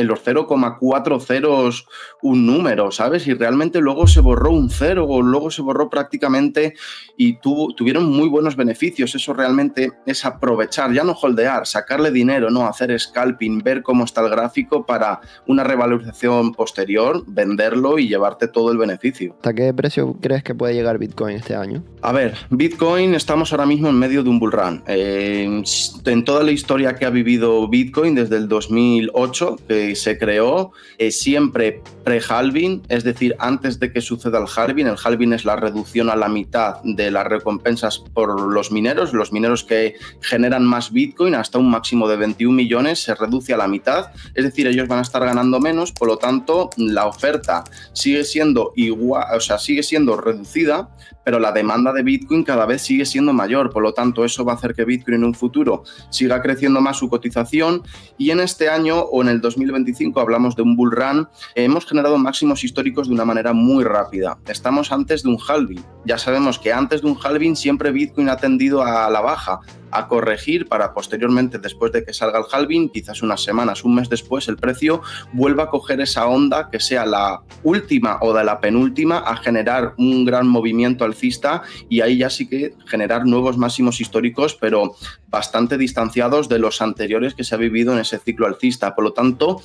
en los 0,4 ceros un número, ¿sabes? Y realmente luego se borró un cero o luego se borró prácticamente y tuvieron muy buenos beneficios. Eso realmente es aprovechar, ya no holdear, sacarle dinero, no hacer scalping, ver cómo está el gráfico para una revalorización posterior, venderlo y llevarte todo el beneficio. ¿Hasta qué precio crees que puede llegar Bitcoin este año? A ver, Bitcoin estamos ahora mismo en medio de un bull run. En toda la historia que ha vivido Bitcoin desde el 2008 que se creó, siempre pre-halving, es decir, antes de que suceda el halving es la reducción a la mitad de las recompensas por los mineros que generan más Bitcoin hasta un máximo de 21 millones se reduce a la mitad, es decir, ellos van a estar ganando menos, por lo tanto la oferta sigue siendo igual, o sea, sigue siendo reducida, pero la demanda de Bitcoin cada vez sigue siendo mayor, por lo tanto eso va a hacer que Bitcoin en un futuro siga creciendo más su cotización y en este año o en el 2025 hablamos de un bull run, hemos generado máximos históricos de una manera muy rápida. Estamos antes de un halving, ya sabemos que antes de un halving siempre Bitcoin ha tendido a la baja, a corregir para posteriormente, después de que salga el halving, quizás unas semanas, un mes después, el precio vuelva a coger esa onda que sea la última o de la penúltima a generar un gran movimiento alcista y ahí ya sí que generar nuevos máximos históricos, pero bastante distanciados de los anteriores que se ha vivido en ese ciclo alcista. Por lo tanto,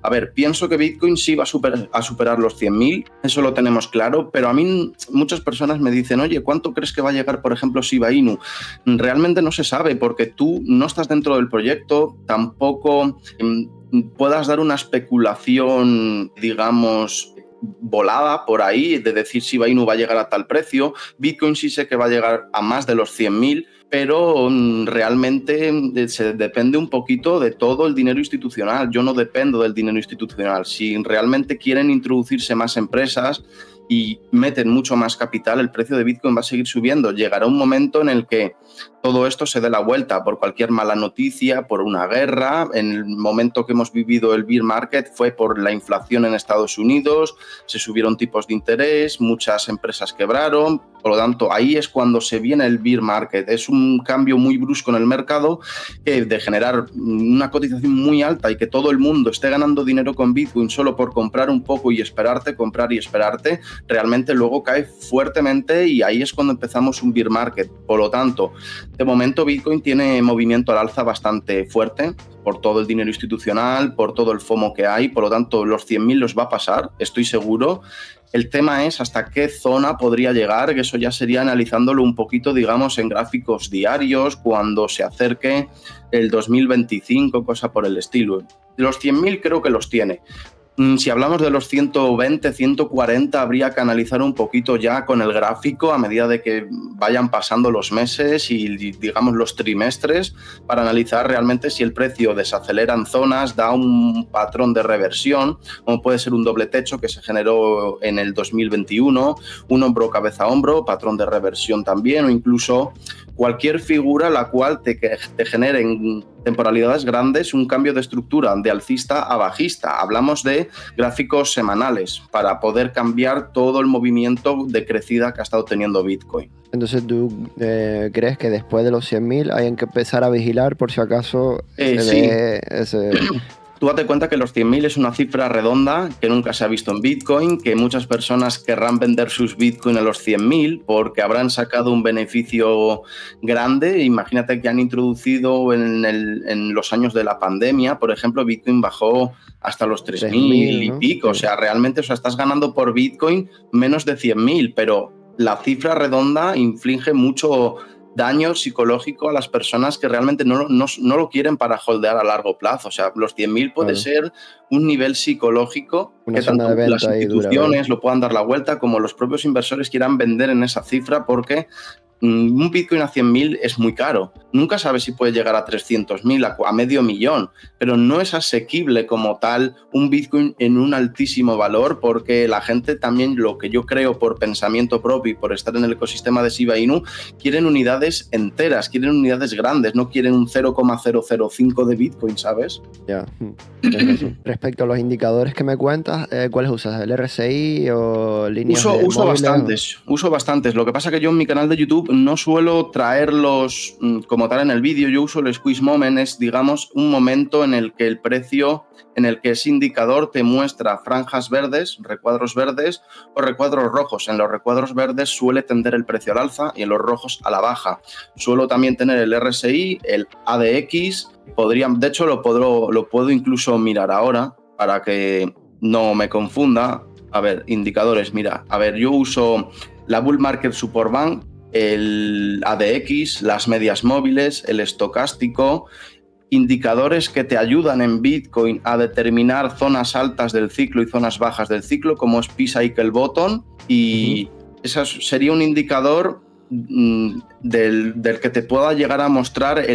a ver, pienso que Bitcoin sí va a superar los 100.000, eso lo tenemos claro, pero a mí muchas personas me dicen, oye, ¿cuánto crees que va a llegar, por ejemplo, Shiba Inu? Realmente no se sabe porque tú no estás dentro del proyecto, tampoco puedas dar una especulación, digamos, volada por ahí, de decir Shiba Inu va a llegar a tal precio. Bitcoin sí sé que va a llegar a más de los 100.000, pero realmente se depende un poquito de todo el dinero institucional. Yo no dependo del dinero institucional. Si realmente quieren introducirse más empresas y meten mucho más capital, el precio de Bitcoin va a seguir subiendo. Llegará un momento en el que todo esto se dé la vuelta por cualquier mala noticia, por una guerra. En el momento que hemos vivido el bear market fue por la inflación en Estados Unidos, se subieron tipos de interés, muchas empresas quebraron. Por lo tanto, ahí es cuando se viene el bear market. Es un cambio muy brusco en el mercado que de generar una cotización muy alta y que todo el mundo esté ganando dinero con Bitcoin solo por comprar un poco y esperarte, comprar y esperarte, realmente luego cae fuertemente y ahí es cuando empezamos un bear market. Por lo tanto, de momento Bitcoin tiene movimiento al alza bastante fuerte por todo el dinero institucional, por todo el FOMO que hay, por lo tanto los 100.000 los va a pasar, estoy seguro. El tema es hasta qué zona podría llegar, que eso ya sería analizándolo un poquito, digamos, en gráficos diarios, cuando se acerque el 2025, cosa por el estilo. Los 100.000 creo que los tiene. Si hablamos de los 120, 140, habría que analizar un poquito ya con el gráfico a medida de que vayan pasando los meses y, digamos, los trimestres para analizar realmente si el precio desacelera en zonas, da un patrón de reversión, como puede ser un doble techo que se generó en el 2021, un hombro cabeza a hombro, patrón de reversión también, o incluso cualquier figura la cual te genere en temporalidades grandes un cambio de estructura de alcista a bajista. Hablamos de gráficos semanales para poder cambiar todo el movimiento de crecida que ha estado teniendo Bitcoin. Entonces, ¿tú crees que después de los 100.000 hay que empezar a vigilar por si acaso se ve ese... Tú date cuenta que los 100.000 es una cifra redonda que nunca se ha visto en Bitcoin, que muchas personas querrán vender sus Bitcoin a los 100.000 porque habrán sacado un beneficio grande. Imagínate que han introducido en los años de la pandemia, por ejemplo, Bitcoin bajó hasta los 3.000 y pico. ¿No? O sea, realmente estás ganando por Bitcoin menos de 100.000, pero la cifra redonda inflige mucho daño psicológico a las personas que realmente no lo quieren para holdear a largo plazo. O sea, los 100.000 puede ser un nivel psicológico que tanto las instituciones lo puedan dar la vuelta como los propios inversores quieran vender en esa cifra porque un Bitcoin a 100.000 es muy caro. Nunca sabes si puede llegar a 300.000, a $500.000, pero no es asequible como tal un Bitcoin en un altísimo valor porque la gente también, lo que yo creo por pensamiento propio y por estar en el ecosistema de Shiba Inu, quieren unidades enteras, quieren unidades grandes, no quieren un 0,005 de Bitcoin, ¿sabes? Ya. Respecto a los indicadores que me cuentas, ¿cuáles usas? ¿El RSI o líneas de móviles? Uso bastantes. Lo que pasa es que yo en mi canal de YouTube no suelo traerlos como tal en el vídeo. Yo uso el squeeze moment, es digamos un momento en el que el precio, en el que ese indicador te muestra franjas verdes, recuadros verdes o recuadros rojos. En los recuadros verdes suele tender el precio al alza y en los rojos a la baja. Suelo también tener el RSI, el ADX, de hecho lo puedo incluso mirar ahora para que no me confunda. A ver, indicadores, mira, a ver, yo uso la Bull Market Support Band, el ADX, las medias móviles, el estocástico, indicadores que te ayudan en Bitcoin a determinar zonas altas del ciclo y zonas bajas del ciclo, como es P-Cycle Bottom, y ese sería un indicador del que te pueda llegar a mostrar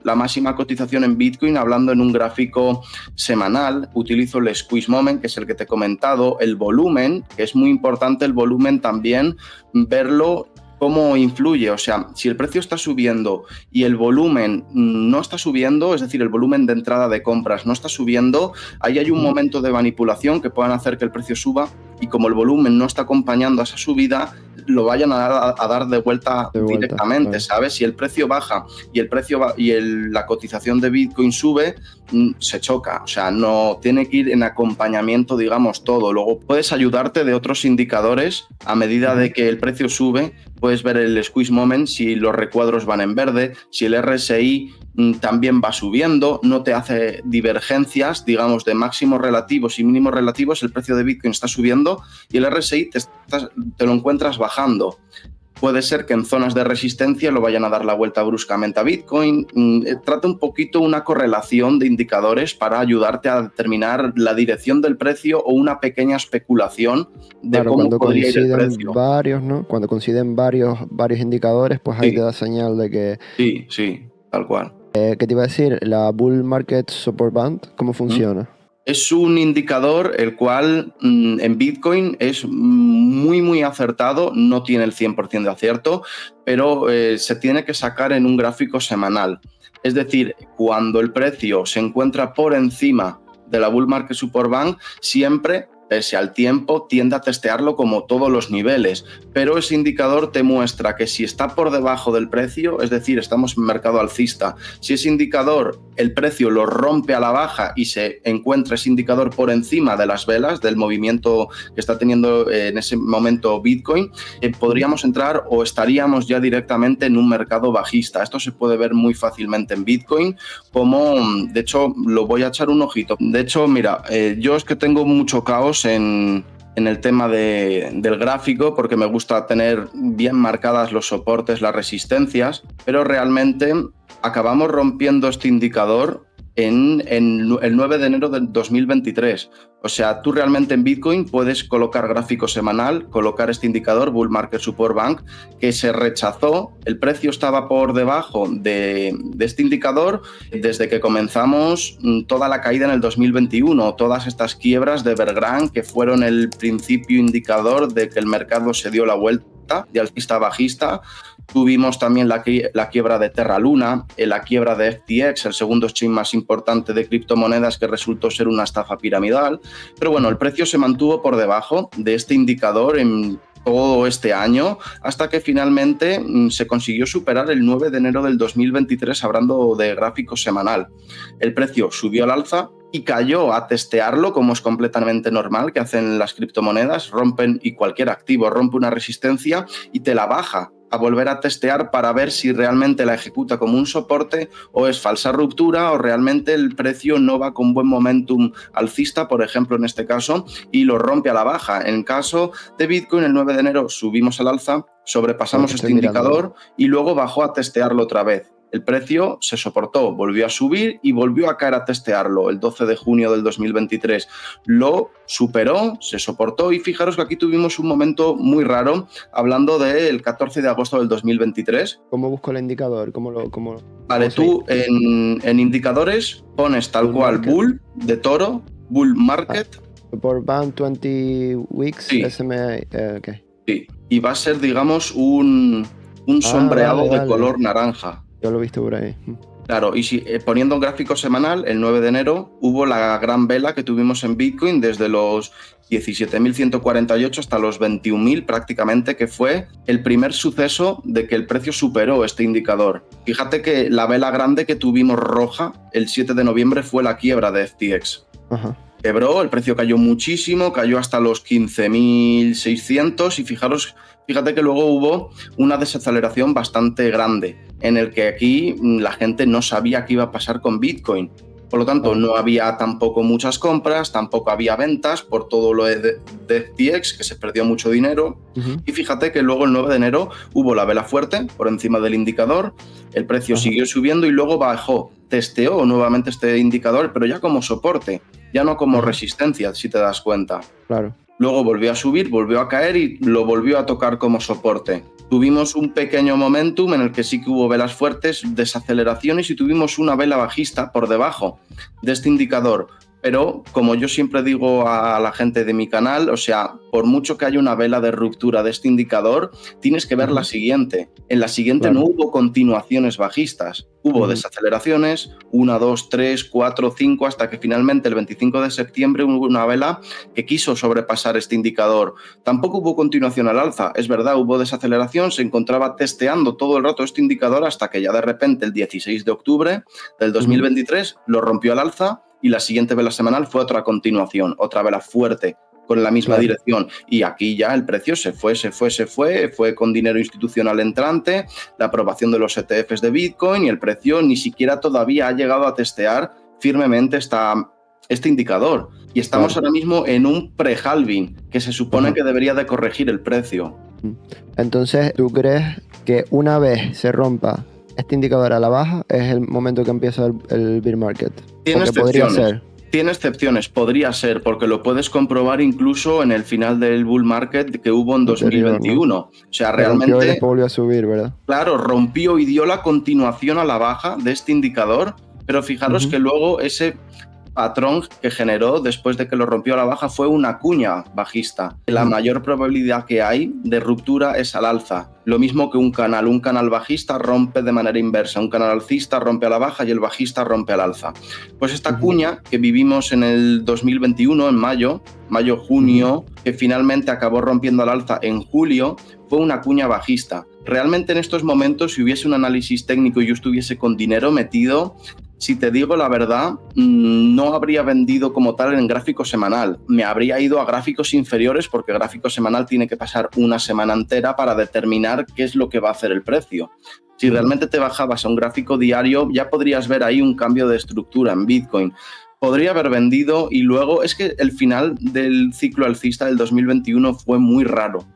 la máxima cotización en Bitcoin, hablando en un gráfico semanal. Utilizo el squeeze moment, que es el que te he comentado, el volumen, que es muy importante el volumen también, verlo cómo influye. O sea, si el precio está subiendo y el volumen no está subiendo, es decir, el volumen de entrada de compras no está subiendo, ahí hay un momento de manipulación que puedan hacer que el precio suba, y como el volumen no está acompañando a esa subida, lo vayan a dar de vuelta directamente, claro. ¿Sabes? Si el precio baja y la cotización de Bitcoin sube, se choca. O sea, no tiene que ir en acompañamiento, digamos, todo. Luego puedes ayudarte de otros indicadores a medida de que el precio sube. Puedes ver el squeeze moment, si los recuadros van en verde, si el RSI también va subiendo, no te hace divergencias, digamos, de máximos relativos y mínimos relativos. El precio de Bitcoin está subiendo y el RSI te lo encuentras bajando. Puede ser que en zonas de resistencia lo vayan a dar la vuelta bruscamente a Bitcoin. Trata un poquito una correlación de indicadores para ayudarte a determinar la dirección del precio o una pequeña especulación de cómo podría ir el precio. Cuando coinciden varios indicadores, pues ahí te da señal de que... Sí, tal cual. ¿Qué te iba a decir? La Bull Market Support Band, ¿cómo funciona? Es un indicador el cual en Bitcoin es muy, muy acertado, no tiene el 100% de acierto, pero se tiene que sacar en un gráfico semanal. Es decir, cuando el precio se encuentra por encima de la Bull Market Support Band, siempre, pese al tiempo, tiende a testearlo como todos los niveles, pero ese indicador te muestra que si está por debajo del precio, es decir, estamos en mercado alcista, si ese indicador, el precio lo rompe a la baja y se encuentra ese indicador por encima de las velas, del movimiento que está teniendo en ese momento Bitcoin, podríamos entrar o estaríamos ya directamente en un mercado bajista. Esto se puede ver muy fácilmente en Bitcoin, como, de hecho, lo voy a echar un ojito. De hecho, mira, yo es que tengo mucho caos en el tema del gráfico, porque me gusta tener bien marcadas los soportes, las resistencias, pero realmente acabamos rompiendo este indicador en el 9 de enero del 2023. O sea, tú realmente en Bitcoin puedes colocar gráfico semanal, colocar este indicador, Bull Market Support Band, que se rechazó. El precio estaba por debajo de este indicador desde que comenzamos toda la caída en el 2021, todas estas quiebras de Evergrande que fueron el principio indicador de que el mercado se dio la vuelta de alcista a bajista. Tuvimos también la quiebra de Terra Luna, la quiebra de FTX, el segundo exchange más importante de criptomonedas, que resultó ser una estafa piramidal. Pero bueno, el precio se mantuvo por debajo de este indicador en todo este año, hasta que finalmente se consiguió superar el 9 de enero del 2023, hablando de gráfico semanal. El precio subió al alza y cayó a testearlo, como es completamente normal que hacen las criptomonedas, y cualquier activo rompe una resistencia y te la baja a volver a testear para ver si realmente la ejecuta como un soporte o es falsa ruptura, o realmente el precio no va con buen momentum alcista, por ejemplo en este caso, y lo rompe a la baja. En el caso de Bitcoin, el 9 de enero subimos al alza, sobrepasamos este indicador y luego bajó a testearlo otra vez. El precio se soportó, volvió a subir y volvió a caer a testearlo. El 12 de junio del 2023 lo superó, se soportó, y fijaros que aquí tuvimos un momento muy raro, hablando del 14 de agosto del 2023. ¿Cómo busco el indicador? Vale, tú en indicadores pones tal cual Bull de toro, Bull Market. Por Band 20 Weeks, sí. SMA, okay. Sí, y va a ser, digamos, un sombreado de color naranja. Yo lo he visto por ahí. Claro, y si poniendo un gráfico semanal, el 9 de enero hubo la gran vela que tuvimos en Bitcoin desde los 17.148 hasta los 21.000 prácticamente, que fue el primer suceso de que el precio superó este indicador. Fíjate que la vela grande que tuvimos roja el 7 de noviembre fue la quiebra de FTX. Ajá. Quebró, el precio cayó muchísimo, cayó hasta los 15.600 y fíjate que luego hubo una desaceleración bastante grande en el que aquí la gente no sabía qué iba a pasar con Bitcoin. Por lo tanto, no había tampoco muchas compras, tampoco había ventas por todo lo de FTX, que se perdió mucho dinero. Uh-huh. Y fíjate que luego el 9 de enero hubo la vela fuerte por encima del indicador, el precio siguió subiendo y luego bajó, testeó nuevamente este indicador, pero ya como soporte, ya no como resistencia, si te das cuenta. Claro. Luego volvió a subir, volvió a caer y lo volvió a tocar como soporte. Tuvimos un pequeño momentum en el que sí que hubo velas fuertes, desaceleraciones y tuvimos una vela bajista por debajo de este indicador. Pero, como yo siempre digo a la gente de mi canal, o sea, por mucho que haya una vela de ruptura de este indicador, tienes que ver la siguiente. En la siguiente no hubo continuaciones bajistas, hubo desaceleraciones, 1, 2, 3, 4, 5, hasta que finalmente el 25 de septiembre hubo una vela que quiso sobrepasar este indicador. Tampoco hubo continuación al alza, es verdad, hubo desaceleración, se encontraba testeando todo el rato este indicador hasta que ya de repente el 16 de octubre del 2023 lo rompió al alza. Y la siguiente vela semanal fue otra continuación, otra vela fuerte, con la misma dirección. Y aquí ya el precio se fue con dinero institucional entrante, la aprobación de los ETFs de Bitcoin y el precio ni siquiera todavía ha llegado a testear firmemente este indicador. Y estamos ahora mismo en un pre-halving, que se supone que debería de corregir el precio. Entonces, ¿tú crees que una vez se rompa este indicador a la baja es el momento que empieza el bear market? Tiene excepciones. Tiene excepciones, podría ser, porque lo puedes comprobar incluso en el final del bull market que hubo en 2021. ¿No? O sea, realmente... Rompió y después volvió a subir, ¿verdad? Claro, rompió y dio la continuación a la baja de este indicador, pero fijaros que luego ese patrón que generó después de que lo rompió a la baja fue una cuña bajista. La mayor probabilidad que hay de ruptura es al alza. Lo mismo que un canal bajista rompe de manera inversa, un canal alcista rompe a la baja y el bajista rompe al alza. Pues esta cuña que vivimos en el 2021, en mayo-junio, que finalmente acabó rompiendo al alza en julio, fue una cuña bajista. Realmente en estos momentos, si hubiese un análisis técnico y yo estuviese con dinero metido, si te digo la verdad, no habría vendido como tal en gráfico semanal. Me habría ido a gráficos inferiores porque gráfico semanal tiene que pasar una semana entera para determinar qué es lo que va a hacer el precio. Si realmente te bajabas a un gráfico diario, ya podrías ver ahí un cambio de estructura en Bitcoin. Podría haber vendido y luego es que el final del ciclo alcista del 2021 fue muy raro.